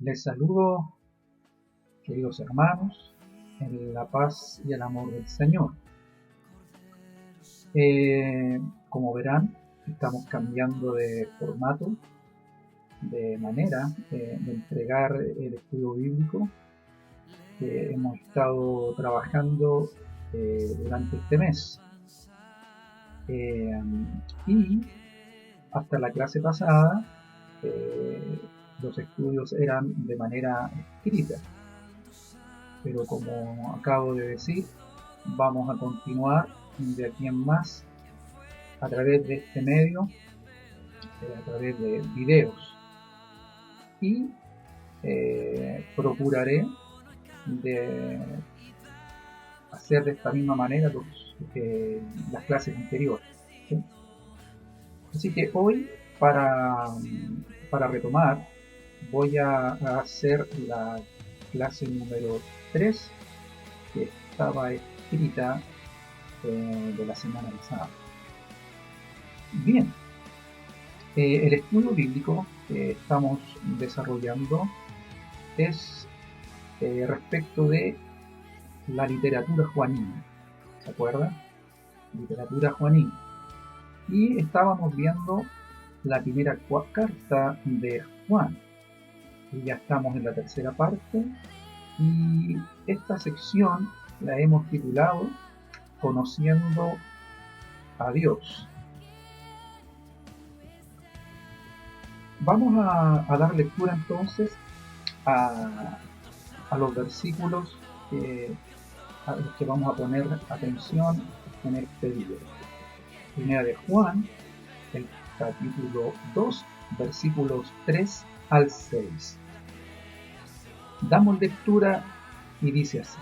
Les saludo, queridos hermanos, en la paz y el amor del Señor. Como verán, estamos cambiando de formato, de manera de entregar el estudio bíblico que hemos estado trabajando durante este mes. Y hasta la clase pasada, los estudios eran de manera escrita, pero como acabo de decir, vamos a continuar de aquí en más a través de este medio, a través de videos, y procuraré de hacer de esta misma manera las clases anteriores, ¿sí? Así que hoy, para retomar, voy a hacer la clase número 3 que estaba escrita de la semana pasada. Bien, el estudio bíblico que estamos desarrollando es respecto de la literatura juanina, ¿se acuerdan? Literatura juanina. Y estábamos viendo la primera carta de Juan. Y ya estamos en la tercera parte y esta sección la hemos titulado Conociendo a Dios. Vamos a dar lectura entonces a los versículos a los que vamos a poner atención en este video. Primera de Juan, el capítulo 2, versículos 3 al 6. Damos lectura y dice así: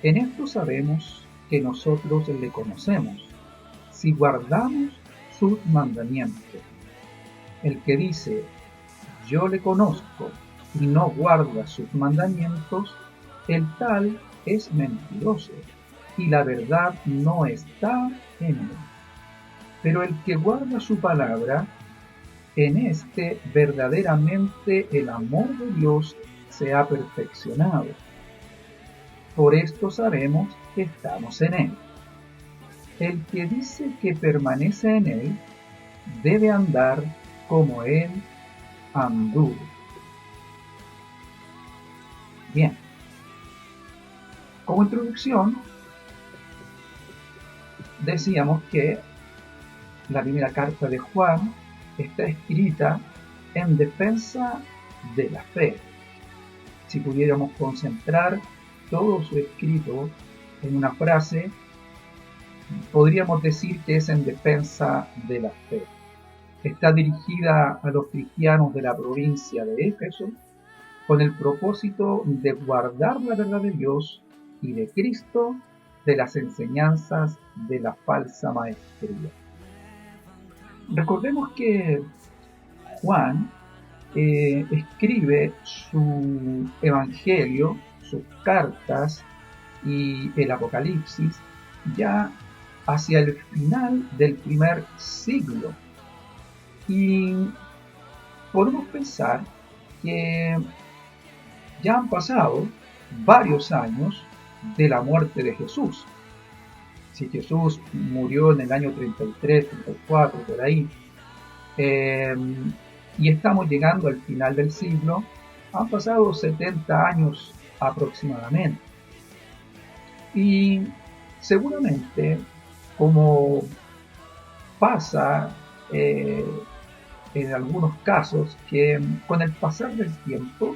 En esto sabemos que nosotros le conocemos, si guardamos sus mandamientos. El que dice, yo le conozco, y no guarda sus mandamientos, el tal es mentiroso, y la verdad no está en él. Pero el que guarda su palabra, en este verdaderamente el amor de Dios se ha perfeccionado. Por esto sabemos que estamos en él. El que dice que permanece en él, debe andar como él anduvo. Bien, como introducción, decíamos que la primera carta de Juan está escrita en defensa de la fe. Si pudiéramos concentrar todo su escrito en una frase, podríamos decir que es en defensa de la fe. Está dirigida a los cristianos de la provincia de Éfeso con el propósito de guardar la verdad de Dios y de Cristo de las enseñanzas de la falsa maestría. Recordemos que Juan escribe su evangelio, sus cartas y el Apocalipsis ya hacia el final del primer siglo. Y podemos pensar que ya han pasado varios años de la muerte de Jesús. Si Jesús murió en el año 33, 34, por ahí, y estamos llegando al final del siglo, han pasado 70 años aproximadamente. Y seguramente, como pasa en algunos casos, que con el pasar del tiempo,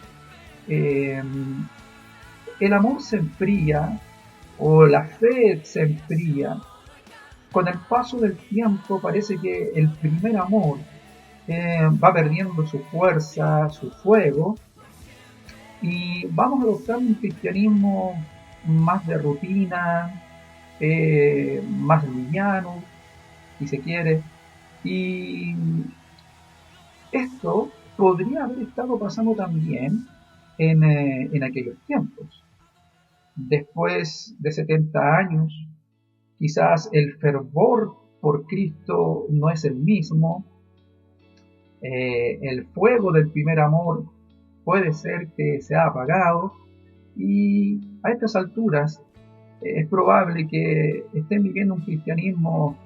el amor se enfría o la fe se enfría. Con el paso del tiempo parece que el primer amor va perdiendo su fuerza, su fuego, y vamos adoptando un cristianismo más de rutina, más liviano, si se quiere. Y esto podría haber estado pasando también en aquellos tiempos. Después de 70 años, quizás el fervor por Cristo no es el mismo, el fuego del primer amor puede ser que se ha apagado y a estas alturas es probable que estén viviendo un cristianismo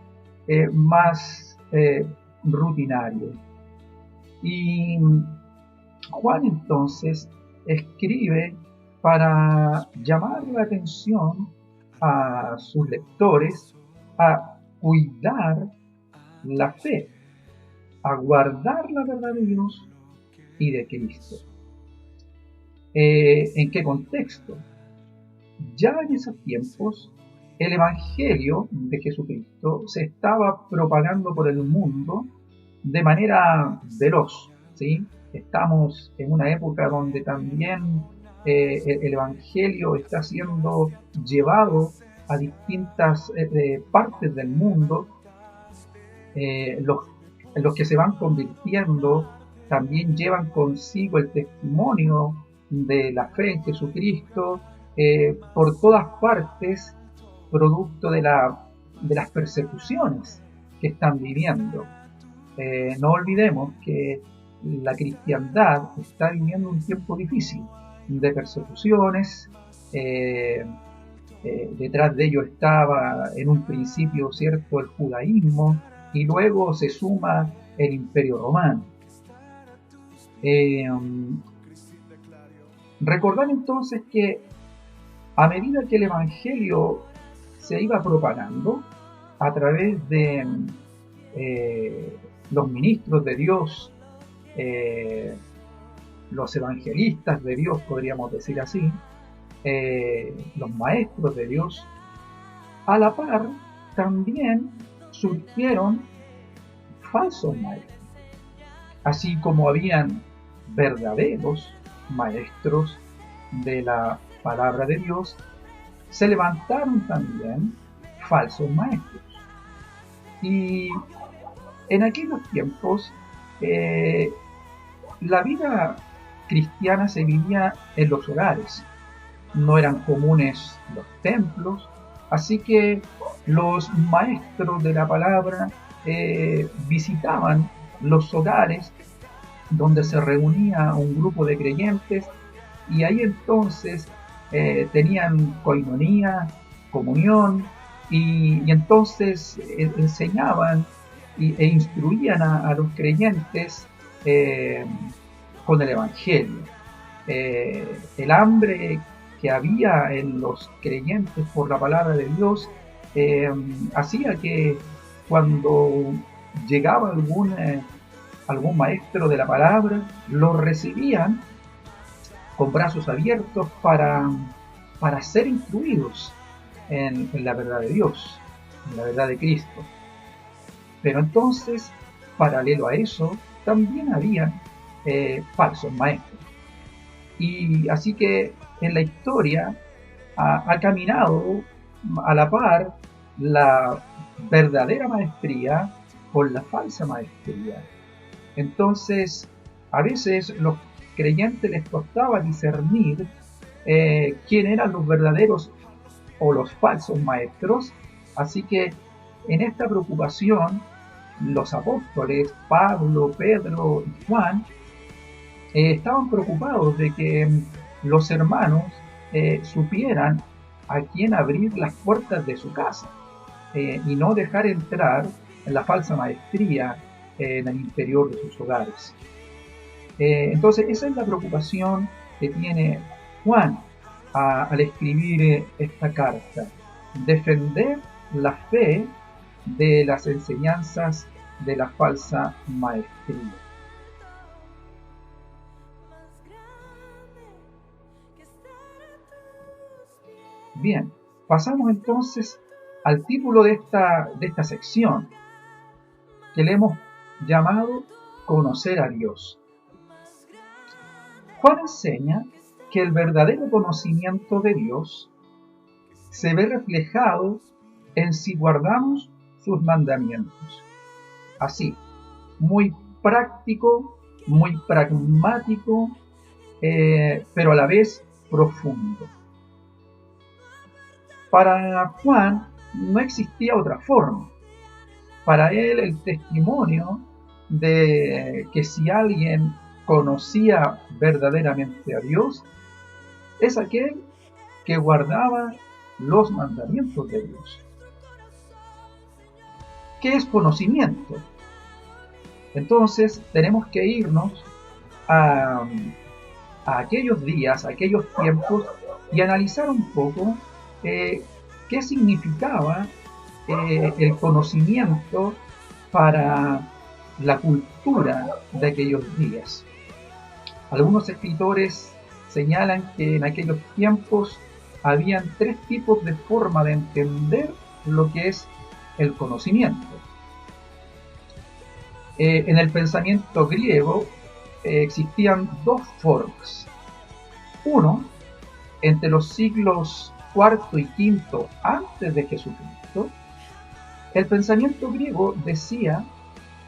más rutinario. Y Juan entonces escribe para llamar la atención a sus lectores a cuidar la fe, a guardar la verdad de Dios y de Cristo. ¿En qué contexto? Ya en esos tiempos el Evangelio de Jesucristo se estaba propagando por el mundo de manera veloz, ¿sí? Estamos en una época donde también el Evangelio está siendo llevado a distintas partes del mundo. Los que se van convirtiendo también llevan consigo el testimonio de la fe en Jesucristo por todas partes, producto de las persecuciones que están viviendo. No olvidemos que la cristiandad está viviendo un tiempo difícil de persecuciones. Detrás de ello estaba en un principio, cierto, el judaísmo, y luego se suma el Imperio Romano. Recordar entonces que a medida que el Evangelio se iba propagando a través de los ministros de Dios, los evangelistas de Dios, podríamos decir así, los maestros de Dios, a la par también surgieron falsos maestros, así como habían verdaderos maestros de la palabra de Dios, se levantaron también falsos maestros. Y en aquellos tiempos la vida cristiana se vivía en los hogares, no eran comunes los templos, así que los maestros de la palabra visitaban los hogares donde se reunía un grupo de creyentes y ahí entonces tenían coinonía, comunión y entonces enseñaban e instruían a los creyentes con el Evangelio. El hambre que había en los creyentes por la palabra de Dios hacía que cuando llegaba algún maestro de la palabra, lo recibían con brazos abiertos para ser instruidos en la verdad de Dios, en la verdad de Cristo. Pero entonces, paralelo a eso, también había falsos maestros. Y así que en la historia ha caminado a la par la verdadera maestría con la falsa maestría. Entonces, a veces los creyentes les costaba discernir quién eran los verdaderos o los falsos maestros, así que en esta preocupación los apóstoles Pablo, Pedro y Juan estaban preocupados de que los hermanos supieran a quién abrir las puertas de su casa y no dejar entrar en la falsa maestría en el interior de sus hogares. Entonces esa es la preocupación que tiene Juan al escribir esta carta, defender la fe de las enseñanzas de la falsa maestría. Bien, pasamos entonces al título de esta sección, que le hemos llamado Conocer a Dios. Juan enseña que el verdadero conocimiento de Dios se ve reflejado en si guardamos sus mandamientos. Así, muy práctico, muy pragmático, pero a la vez profundo. Para Juan no existía otra forma. Para él el testimonio de que si alguien conocía verdaderamente a Dios es aquel que guardaba los mandamientos de Dios. ¿Qué es conocimiento? Entonces tenemos que irnos a aquellos días, a aquellos tiempos y analizar un poco qué significaba el conocimiento para la cultura de aquellos días. Algunos escritores señalan que en aquellos tiempos habían tres tipos de forma de entender lo que es el conocimiento. En el pensamiento griego existían dos formas. Uno, entre los siglos IV y V antes de Jesucristo, el pensamiento griego decía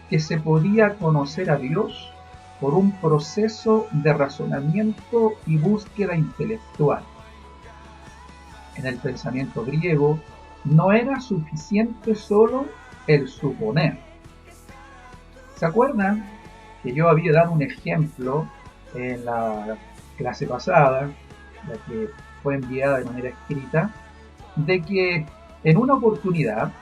que se podía conocer a Dios por un proceso de razonamiento y búsqueda intelectual. En el pensamiento griego no era suficiente solo el suponer. ¿Se acuerdan que yo había dado un ejemplo en la clase pasada, la que fue enviada de manera escrita, de que en una oportunidad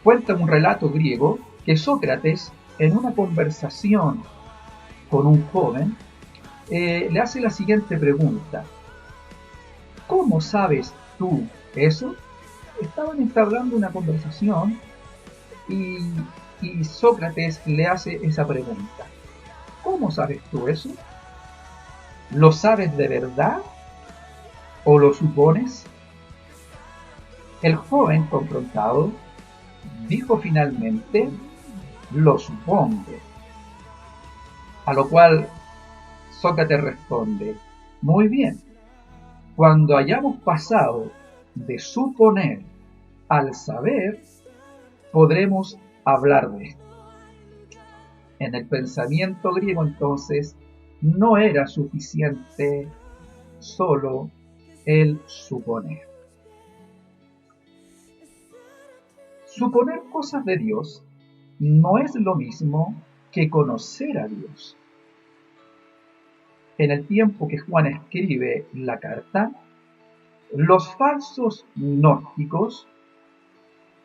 cuenta un relato griego que Sócrates, en una conversación con un joven, le hace la siguiente pregunta: ¿cómo sabes tú eso? Estaban entablando una conversación y Sócrates le hace esa pregunta: ¿cómo sabes tú eso? ¿Lo sabes de verdad o lo supones? El joven confrontado dijo finalmente: lo supongo. A lo cual Sócrates responde: muy bien, cuando hayamos pasado de suponer al saber, podremos hablar de esto. En el pensamiento griego entonces no era suficiente solo el suponer. Suponer cosas de Dios no es lo mismo que conocer a Dios. En el tiempo que Juan escribe la carta, los falsos gnósticos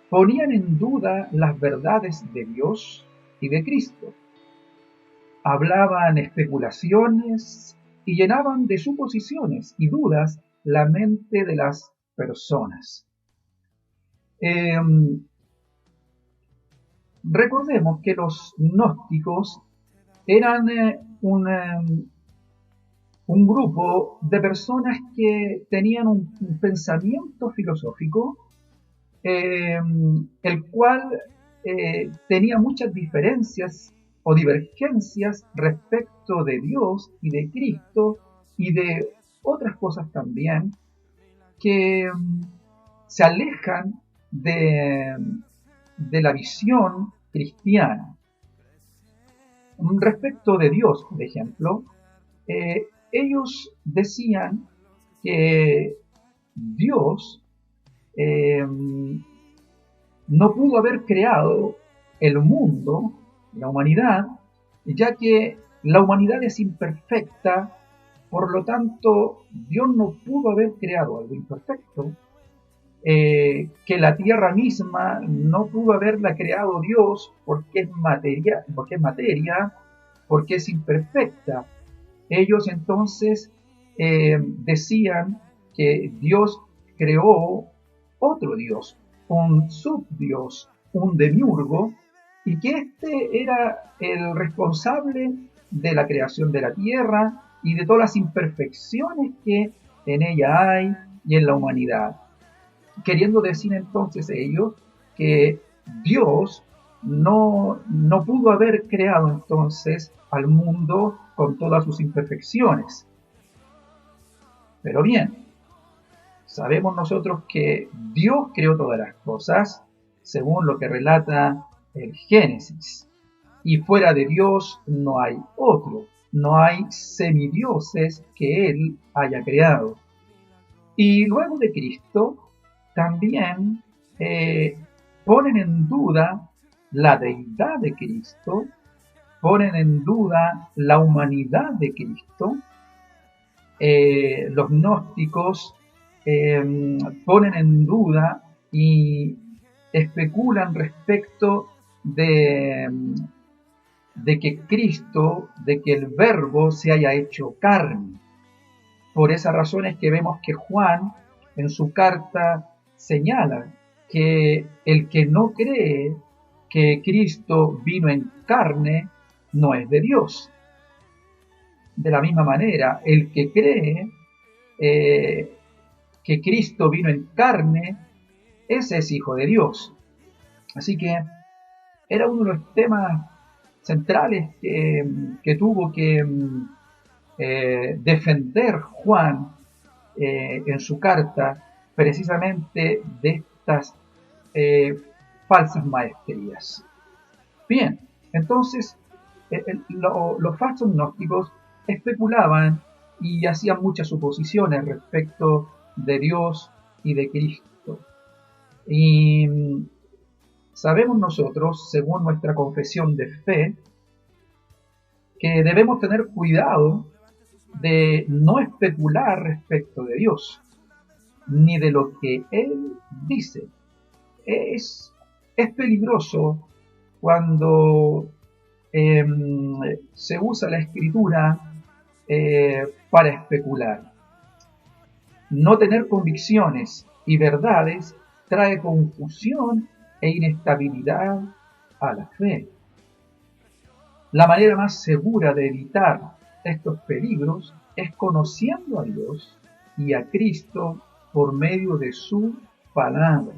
ponían en duda las verdades de Dios y de Cristo. Hablaban especulaciones y llenaban de suposiciones y dudas la mente de las personas. Recordemos que los gnósticos eran un grupo de personas que tenían un pensamiento filosófico, el cual tenía muchas diferencias o divergencias respecto de Dios y de Cristo y de otras cosas también que se alejan de la visión cristiana. Respecto de Dios, por ejemplo, ellos decían que Dios no pudo haber creado el mundo, la humanidad, ya que la humanidad es imperfecta, por lo tanto Dios no pudo haber creado algo imperfecto, que la tierra misma no pudo haberla creado Dios porque es materia, porque es imperfecta. Ellos entonces decían que Dios creó otro Dios, un subdios, un demiurgo, y que este era el responsable de la creación de la tierra y de todas las imperfecciones que en ella hay y en la humanidad. Queriendo decir entonces ellos que Dios no pudo haber creado entonces al mundo con todas sus imperfecciones. Pero bien, sabemos nosotros que Dios creó todas las cosas según lo que relata el Génesis. Y fuera de Dios no hay otro, no hay semidioses que Él haya creado. Y luego de Cristo también ponen en duda la deidad de Cristo, ponen en duda la humanidad de Cristo. Los gnósticos ponen en duda y especulan respecto de que Cristo, de que el Verbo se haya hecho carne. Por esa razón es que vemos que Juan en su carta señala que el que no cree que Cristo vino en carne no es de Dios. De la misma manera, el que cree que Cristo vino en carne, ese es hijo de Dios. Así que era uno de los temas centrales que tuvo que defender Juan en su carta, precisamente de estas falsas maestrías. Bien, entonces los falsos gnósticos especulaban y hacían muchas suposiciones respecto de Dios y de Cristo. Y sabemos nosotros, según nuestra confesión de fe, que debemos tener cuidado de no especular respecto de Dios, ni de lo que Él dice. Es peligroso cuando se usa la escritura para especular. No tener convicciones y verdades trae confusión e inestabilidad a la fe. La manera más segura de evitar estos peligros es conociendo a Dios y a Cristo por medio de su palabra.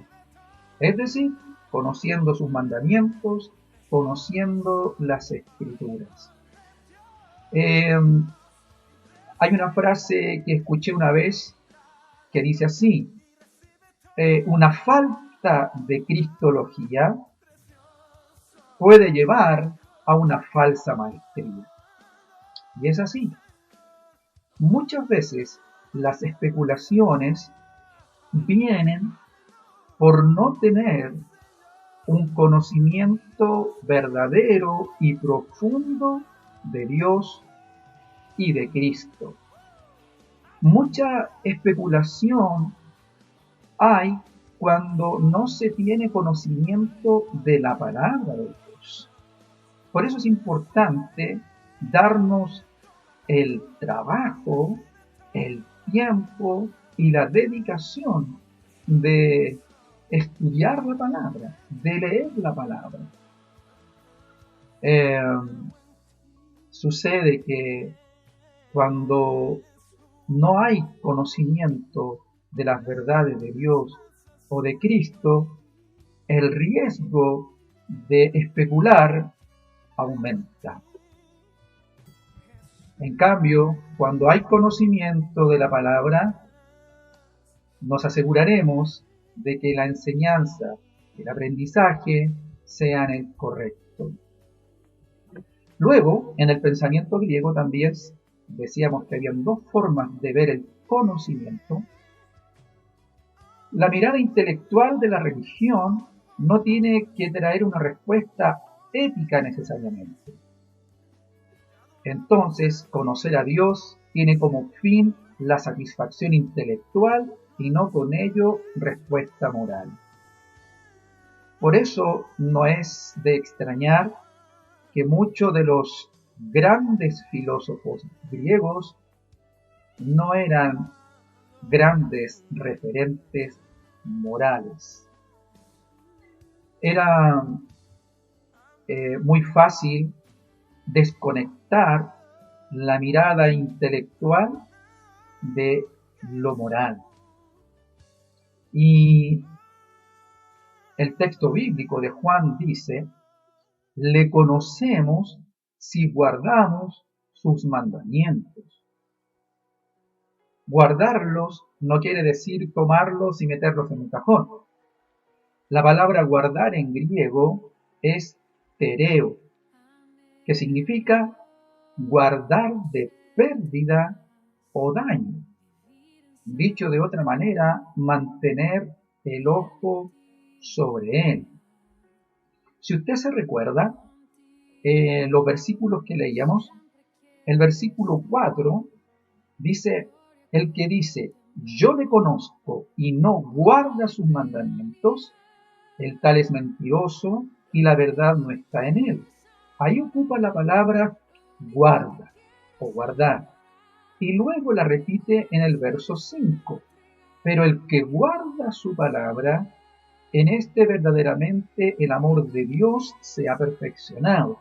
Es decir, conociendo sus mandamientos, conociendo las escrituras. Hay una frase que escuché una vez que dice así: una falta de cristología puede llevar a una falsa maestría. Y es así. Muchas veces las especulaciones vienen por no tener un conocimiento verdadero y profundo de Dios y de Cristo. Mucha especulación hay cuando no se tiene conocimiento de la palabra de Dios. Por eso es importante darnos el trabajo, el tiempo y la dedicación de estudiar la palabra, de leer la palabra. Sucede que cuando no hay conocimiento de las verdades de Dios o de Cristo, el riesgo de especular aumenta. En cambio, cuando hay conocimiento de la palabra, nos aseguraremos de que la enseñanza, el aprendizaje sean el correcto. Luego, en el pensamiento griego también decíamos que habían dos formas de ver el conocimiento. La mirada intelectual de la religión no tiene que traer una respuesta ética necesariamente. Entonces, conocer a Dios tiene como fin la satisfacción intelectual y no con ello respuesta moral. Por eso no es de extrañar que muchos de los grandes filósofos griegos no eran grandes referentes morales. Era muy fácil desconectar la mirada intelectual de lo moral. Y el texto bíblico de Juan dice: le conocemos si guardamos sus mandamientos. Guardarlos no quiere decir tomarlos y meterlos en un cajón. La palabra guardar en griego es tereo, que significa guardar de pérdida o daño. Dicho de otra manera, mantener el ojo sobre él. Si usted se recuerda, los versículos que leíamos, el versículo 4 dice, el que dice, yo le conozco y no guarda sus mandamientos, el tal es mentiroso y la verdad no está en él. Ahí ocupa la palabra guarda o guardar. Y luego la repite en el verso 5. Pero el que guarda su palabra, en este verdaderamente el amor de Dios se ha perfeccionado.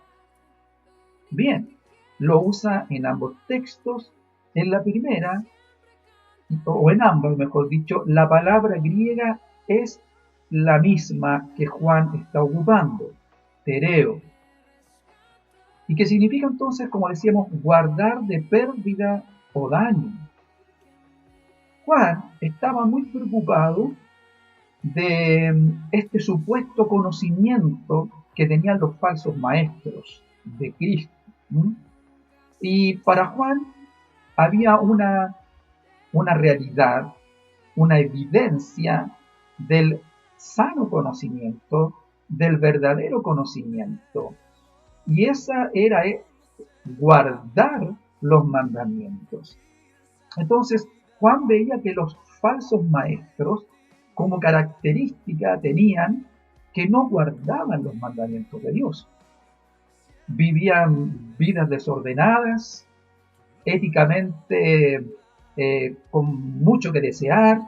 Bien, lo usa en ambos textos. En la primera, o en ambos, mejor dicho, la palabra griega es la misma que Juan está ocupando, tereo. Y que significa entonces, como decíamos, guardar de pérdida o daño. Juan estaba muy preocupado de este supuesto conocimiento que tenían los falsos maestros de Cristo. Y para Juan había una realidad, una evidencia del sano conocimiento, del verdadero conocimiento. Y esa era guardar los mandamientos. Entonces, Juan veía que los falsos maestros, como característica, tenían que no guardaban los mandamientos de Dios. Vivían vidas desordenadas, éticamente con mucho que desear,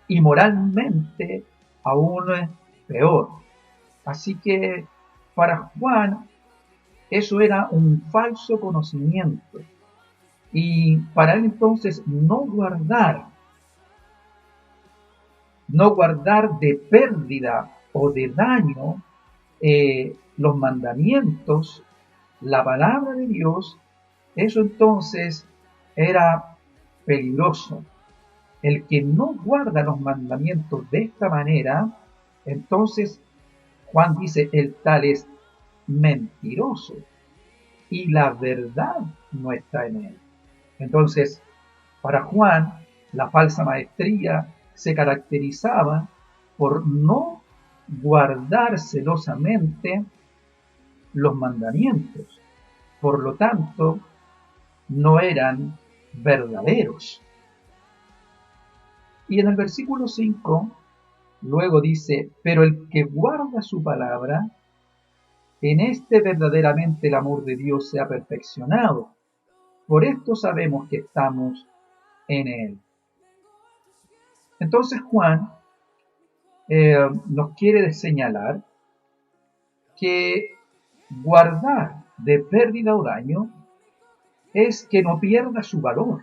y moralmente aún peor. Así que para Juan eso era un falso conocimiento. Y para él entonces no guardar de pérdida o de daño los mandamientos, la palabra de Dios, eso entonces era peligroso. El que no guarda los mandamientos de esta manera, entonces Juan dice, el tal es mentiroso y la verdad no está en él. Entonces, para Juan, la falsa maestría se caracterizaba por no guardar celosamente los mandamientos. Por lo tanto, no eran verdaderos. Y en el versículo 5, luego dice, pero el que guarda su palabra, en este verdaderamente el amor de Dios se ha perfeccionado. Por esto sabemos que estamos en él. Entonces Juan nos quiere señalar que guardar de pérdida o daño es que no pierda su valor,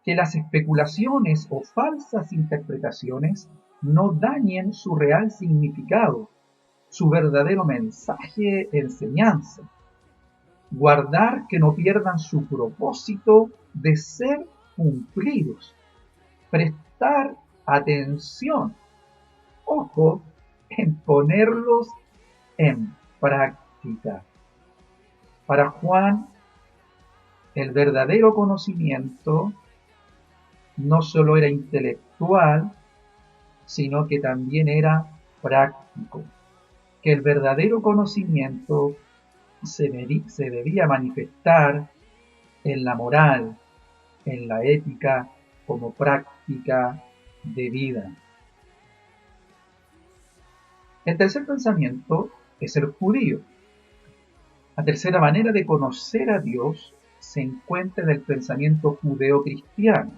que las especulaciones o falsas interpretaciones no dañen su real significado, su verdadero mensaje, enseñanza. Guardar que no pierdan su propósito de ser cumplidos. Prestar atención, ojo, en ponerlos en práctica. Para Juan, el verdadero conocimiento no solo era intelectual, sino que también era práctico. Que el verdadero conocimiento se debía manifestar en la moral, en la ética, como práctica de vida. El tercer pensamiento es el judío. La tercera manera de conocer a Dios se encuentra en el pensamiento judeo-cristiano.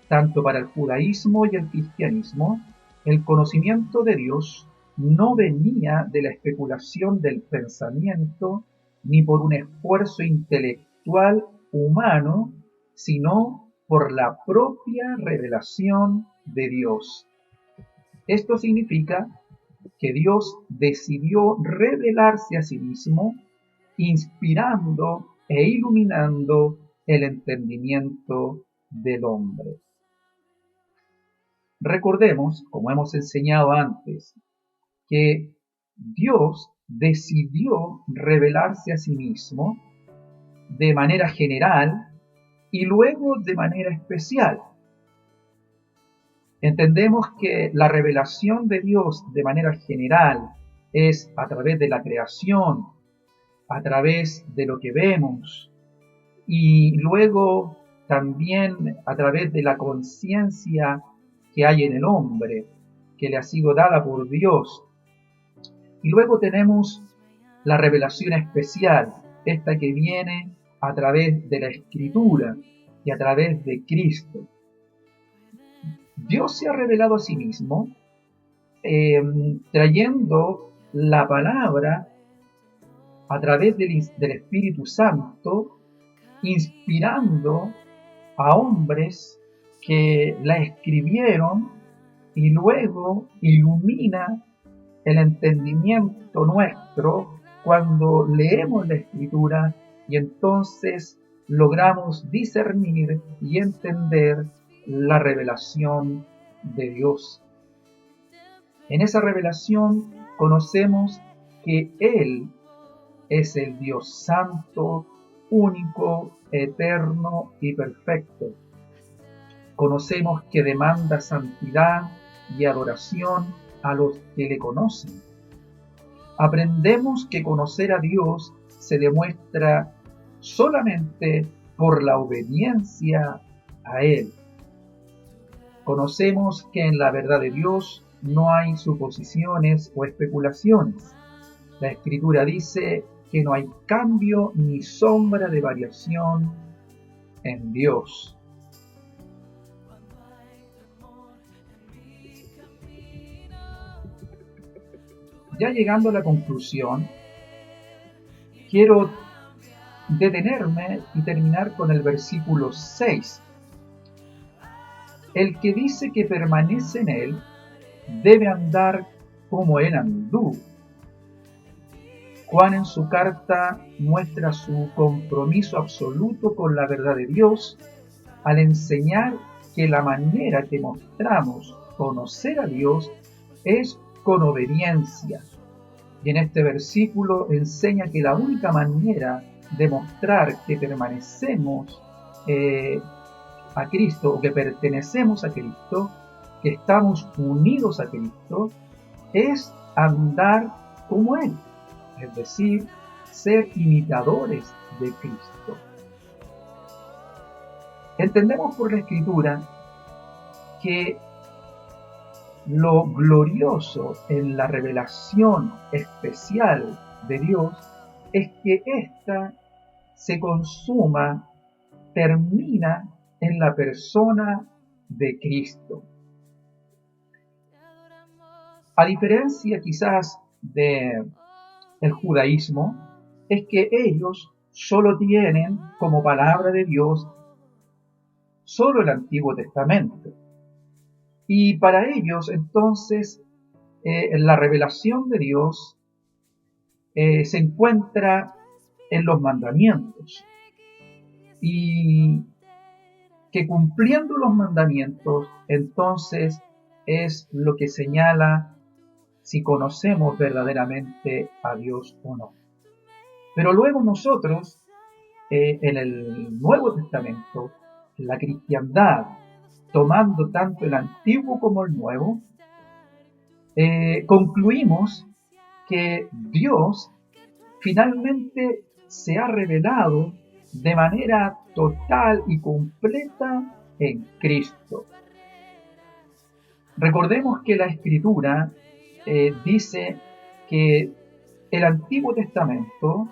Tanto para el judaísmo y el cristianismo, el conocimiento de Dios no venía de la especulación del pensamiento ni por un esfuerzo intelectual humano, sino por la propia revelación de Dios. Esto significa que Dios decidió revelarse a sí mismo, inspirando e iluminando el entendimiento del hombre. Recordemos, como hemos enseñado antes, que Dios decidió revelarse a sí mismo de manera general y luego de manera especial. Entendemos que la revelación de Dios de manera general es a través de la creación, a través de lo que vemos y luego también a través de la conciencia que hay en el hombre, que le ha sido dada por Dios. Y luego tenemos la revelación especial, esta que viene a través de la Escritura y a través de Cristo. Dios se ha revelado a sí mismo trayendo la palabra a través del Espíritu Santo, inspirando a hombres que la escribieron y luego ilumina el entendimiento nuestro cuando leemos la Escritura y entonces logramos discernir y entender la revelación de Dios. En esa revelación conocemos que Él es el Dios santo, único, eterno y perfecto. Conocemos que demanda santidad y adoración a los que le conocen. Aprendemos que conocer a Dios se demuestra solamente por la obediencia a Él. Conocemos que en la verdad de Dios no hay suposiciones o especulaciones. La Escritura dice que no hay cambio ni sombra de variación en Dios. Ya llegando a la conclusión, quiero detenerme y terminar con el versículo 6. El que dice que permanece en él debe andar como él anduvo. Juan en su carta muestra su compromiso absoluto con la verdad de Dios al enseñar que la manera que mostramos conocer a Dios es con obediencia. Y en este versículo enseña que la única manera de mostrar que permanecemos a Cristo o que pertenecemos a Cristo, que estamos unidos a Cristo, es andar como Él, es decir, ser imitadores de Cristo. Entendemos por la Escritura que lo glorioso en la revelación especial de Dios es que ésta se consuma, termina en la persona de Cristo. A diferencia quizás del judaísmo, es que ellos solo tienen como palabra de Dios solo el Antiguo Testamento. Y para ellos entonces la revelación de Dios se encuentra en los mandamientos. Y que cumpliendo los mandamientos entonces es lo que señala si conocemos verdaderamente a Dios o no. Pero luego nosotros, en el Nuevo Testamento, la cristiandad, tomando tanto el Antiguo como el Nuevo, concluimos que Dios finalmente se ha revelado de manera total y completa en Cristo. Recordemos que la Escritura dice que el Antiguo Testamento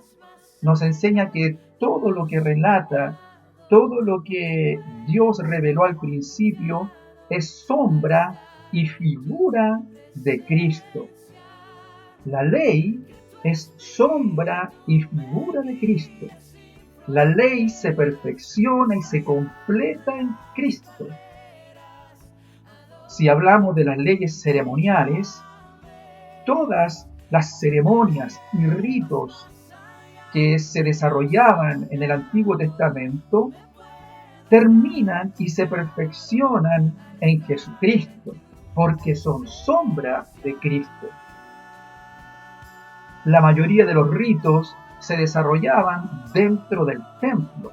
nos enseña que todo lo que relata, todo lo que Dios reveló al principio es sombra y figura de Cristo. La ley es sombra y figura de Cristo. La ley se perfecciona y se completa en Cristo. Si hablamos de las leyes ceremoniales, todas las ceremonias y ritos que se desarrollaban en el Antiguo Testamento terminan y se perfeccionan en Jesucristo, porque son sombra de Cristo. La mayoría de los ritos se desarrollaban dentro del templo,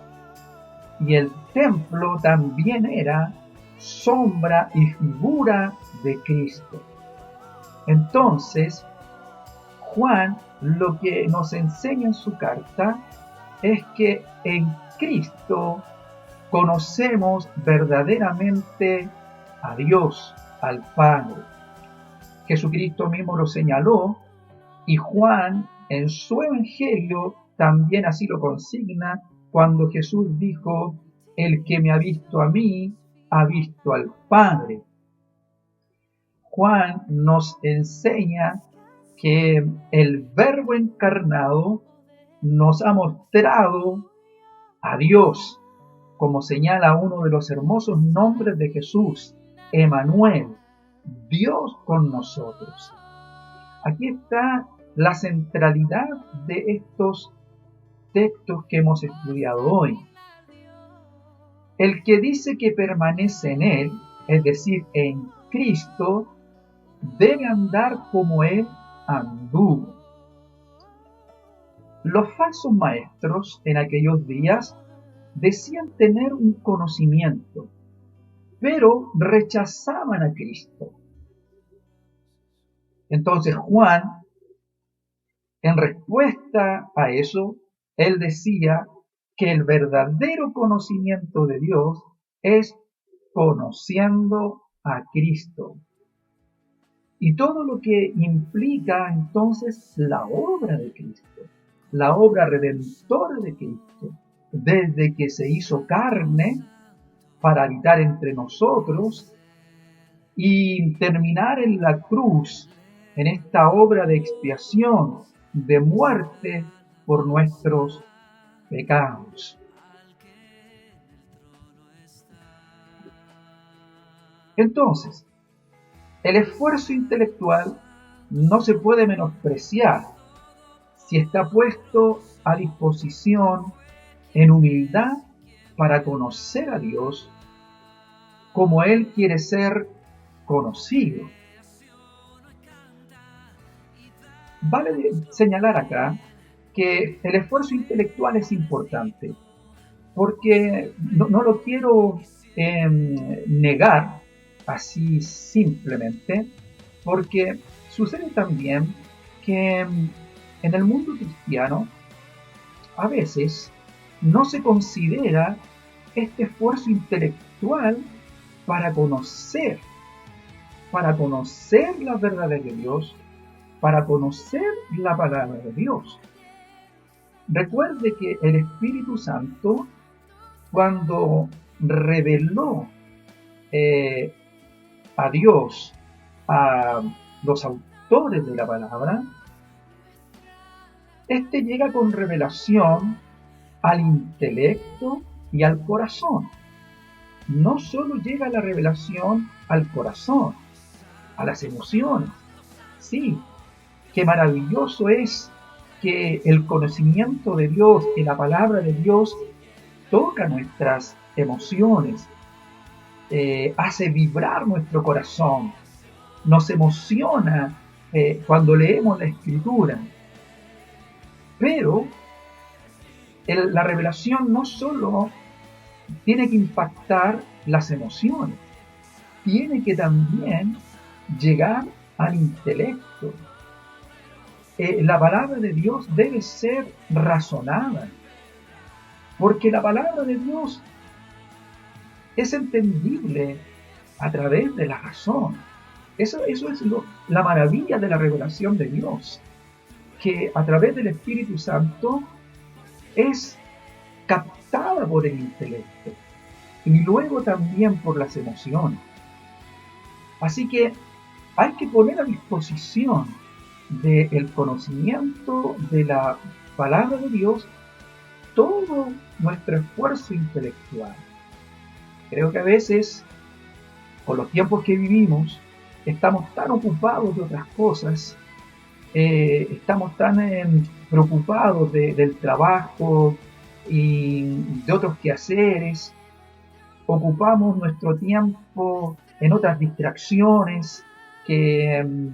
y el templo también era sombra y figura de Cristo. Entonces, Juan lo que nos enseña en su carta es que en Cristo conocemos verdaderamente a Dios, al Padre. Jesucristo mismo lo señaló y Juan en su evangelio también así lo consigna cuando Jesús dijo: el que me ha visto a mí, ha visto al Padre. Juan nos enseña que el Verbo encarnado nos ha mostrado a Dios, como señala uno de los hermosos nombres de Jesús, Emmanuel, Dios con nosotros. Aquí está la centralidad de estos textos que hemos estudiado hoy. El que dice que permanece en Él, es decir, en Cristo, debe andar como Él anduvo. Los falsos maestros en aquellos días decían tener un conocimiento, pero rechazaban a Cristo. Entonces Juan, en respuesta a eso, él decía que el verdadero conocimiento de Dios es conociendo a Cristo. Y todo lo que implica entonces la obra de Cristo, la obra redentora de Cristo, desde que se hizo carne para habitar entre nosotros y terminar en la cruz, en esta obra de expiación, de muerte por nuestros pecados. Entonces, el esfuerzo intelectual no se puede menospreciar si está puesto a disposición en humildad para conocer a Dios como Él quiere ser conocido. Vale señalar acá que el esfuerzo intelectual es importante, porque no lo quiero negar así simplemente, porque sucede también que en el mundo cristiano a veces no se considera este esfuerzo intelectual para conocer la verdad de Dios, para conocer la palabra de Dios. Recuerde que el Espíritu Santo, cuando reveló a Dios a los autores de la palabra, este llega con revelación al intelecto y al corazón. No solo llega la revelación al corazón, a las emociones. Sí, qué maravilloso es que el conocimiento de Dios, que la palabra de Dios toca nuestras emociones, hace vibrar nuestro corazón, nos emociona cuando leemos la Escritura. Pero la revelación no solo tiene que impactar las emociones, tiene que también llegar al intelecto. La palabra de Dios debe ser razonada, porque la palabra de Dios es entendible a través de la razón. Eso es la maravilla de la revelación de Dios, que a través del Espíritu Santo es captada por el intelecto y luego también por las emociones. Así que hay que poner a disposición del conocimiento de la palabra de Dios todo nuestro esfuerzo intelectual. Creo que a veces, con los tiempos que vivimos, estamos tan ocupados de otras cosas, estamos tan preocupados del trabajo y de otros quehaceres, ocupamos nuestro tiempo en otras distracciones que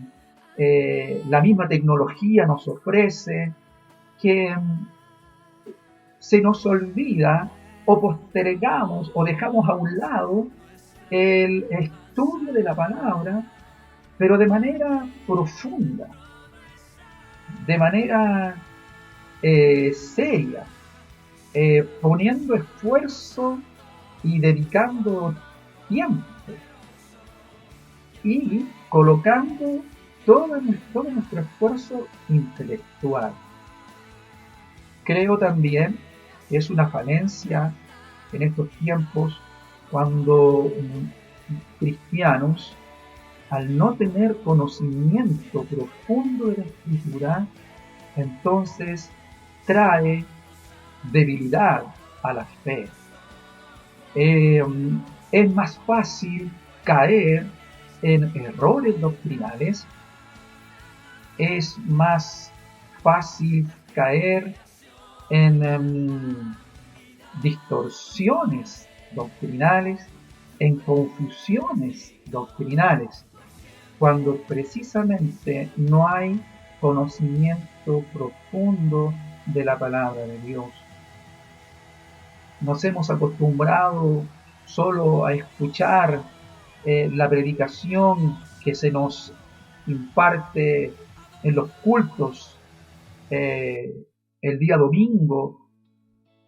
la misma tecnología nos ofrece, que se nos olvida o postergamos o dejamos a un lado el estudio de la palabra, pero de manera profunda. de manera seria, poniendo esfuerzo y dedicando tiempo y colocando todo nuestro esfuerzo intelectual. Creo también que es una falencia en estos tiempos cuando cristianos, al no tener conocimiento profundo de la Escritura, entonces trae debilidad a la fe. Es más fácil caer en errores doctrinales, es más fácil caer en distorsiones doctrinales, en confusiones doctrinales, cuando precisamente no hay conocimiento profundo de la palabra de Dios. Nos hemos acostumbrado solo a escuchar la predicación que se nos imparte en los cultos el día domingo,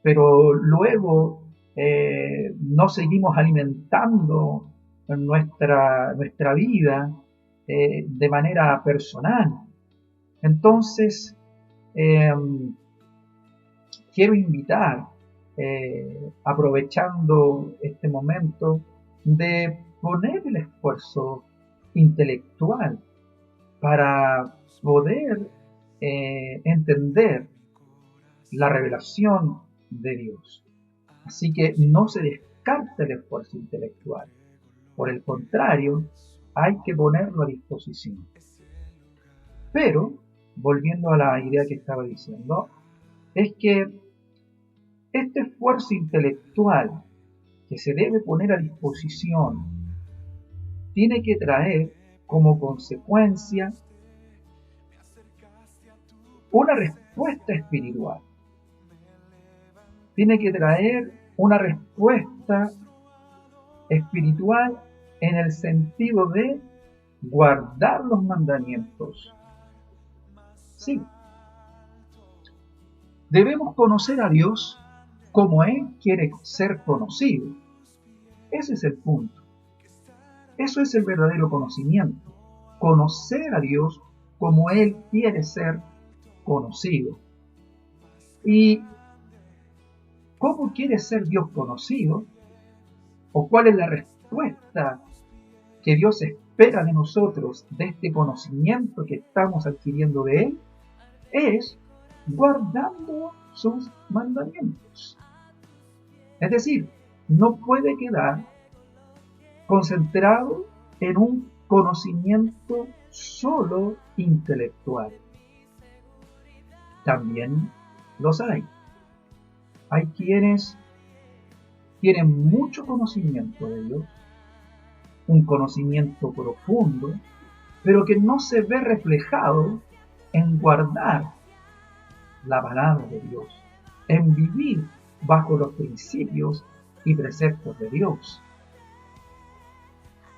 pero luego no seguimos alimentando nuestra vida de manera personal. Entonces, quiero invitar, aprovechando este momento, de poner el esfuerzo intelectual para poder entender la revelación de Dios. Así que no se descarta el esfuerzo intelectual. Por el contrario, hay que ponerlo a disposición. Pero, volviendo a la idea que estaba diciendo, es que este esfuerzo intelectual que se debe poner a disposición tiene que traer como consecuencia una respuesta espiritual. Tiene que traer una respuesta espiritual en el sentido de guardar los mandamientos. Sí, debemos conocer a Dios como Él quiere ser conocido. Ese es el punto. Eso es el verdadero conocimiento. Conocer a Dios como Él quiere ser conocido. ¿Y cómo quiere ser Dios conocido? ¿O cuál es la respuesta que Dios espera de nosotros, de este conocimiento que estamos adquiriendo de Él? Es guardando sus mandamientos. Es decir, no puede quedar concentrado en un conocimiento solo intelectual. También los hay. Hay quienes tienen mucho conocimiento de Dios, un conocimiento profundo, pero que no se ve reflejado en guardar la palabra de Dios, en vivir bajo los principios y preceptos de Dios.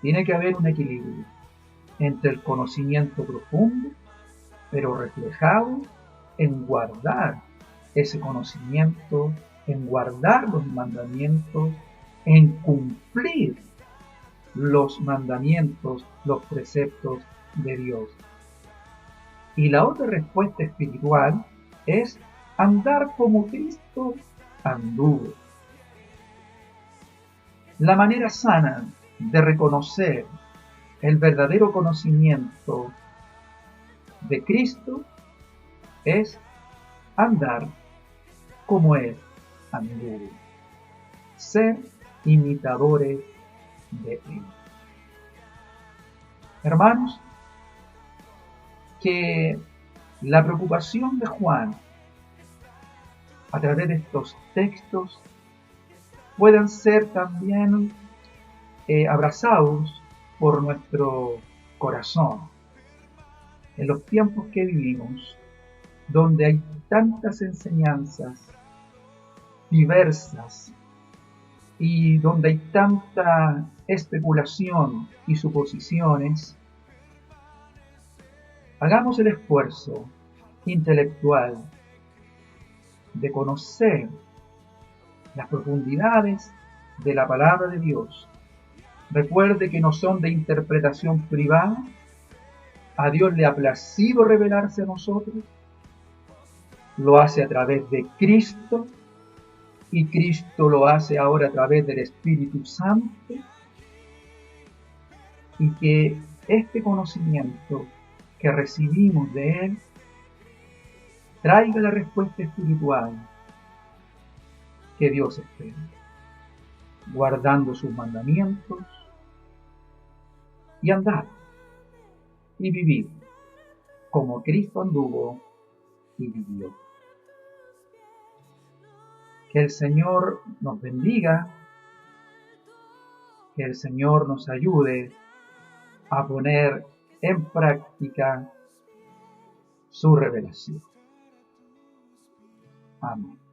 Tiene que haber un equilibrio entre el conocimiento profundo, pero reflejado en guardar ese conocimiento, en guardar los mandamientos, en cumplir los mandamientos, los preceptos de Dios. Y la otra respuesta espiritual es andar como Cristo anduvo. La manera sana de reconocer el verdadero conocimiento de Cristo es andar como Él anduvo. Ser imitadores de Él. Hermanos, que la preocupación de Juan a través de estos textos puedan ser también abrazados por nuestro corazón. En los tiempos que vivimos, donde hay tantas enseñanzas diversas y donde hay tanta especulación y suposiciones, hagamos el esfuerzo intelectual de conocer las profundidades de la palabra de Dios. Recuerde que no son de interpretación privada. A Dios le ha placido revelarse a nosotros. Lo hace a través de Cristo, y Cristo lo hace ahora a través del Espíritu Santo, y que este conocimiento que recibimos de Él traiga la respuesta espiritual que Dios espera, guardando sus mandamientos y andar y vivir como Cristo anduvo y vivió. Que el Señor nos bendiga, que el Señor nos ayude a poner en práctica su revelación. Amén.